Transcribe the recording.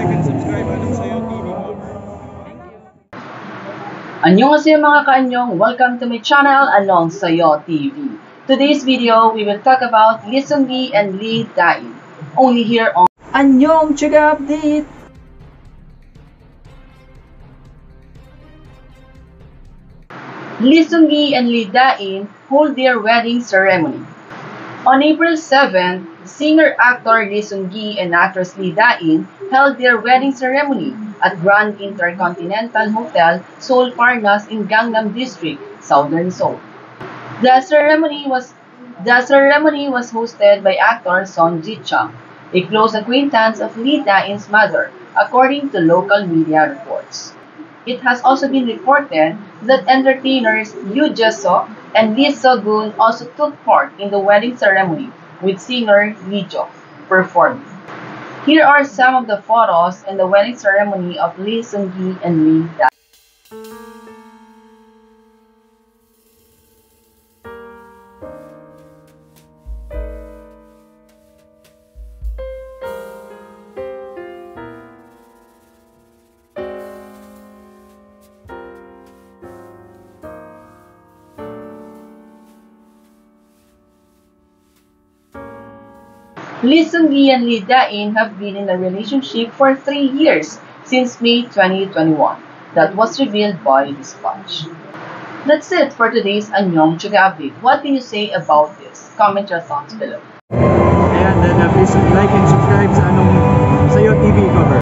like and subscribe Anong Sayo TV po. Annyeonghaseyo mga ka-anyong! Welcome to my channel, Anong Sayo TV. Today's video, we will talk about Lee Seung-gi and Lee Da-in. Only here on Annyeong Chuga Update! Lee Seung-gi and Lee Da-in hold their wedding ceremony. On April 7, singer-actor Lee Seung-gi and actress Lee Da-in held their wedding ceremony at Grand Intercontinental Hotel, Seoul Parnas in Gangnam District, Southern Seoul. The ceremony was hosted by actor Song Ji-chang, a close acquaintance of Lee Da-in's mother, according to local media reports. It has also been reported that entertainers Yoo Jae-suk and Lee Seo-gun also took part in the wedding ceremony, with singer Lee Jo performing. Here are some of the photos in the wedding ceremony of Lee Seung-gi and Lee Da-in. Lee Seung-gi and Lee Da-in have been in a relationship for 3 years, since May 2021. That was revealed by Dispatch. That's it for today's Annyeong Chuga Update. What can you say about this? Comment your thoughts below. And then please like and subscribe sa Anong Sayo TV ko.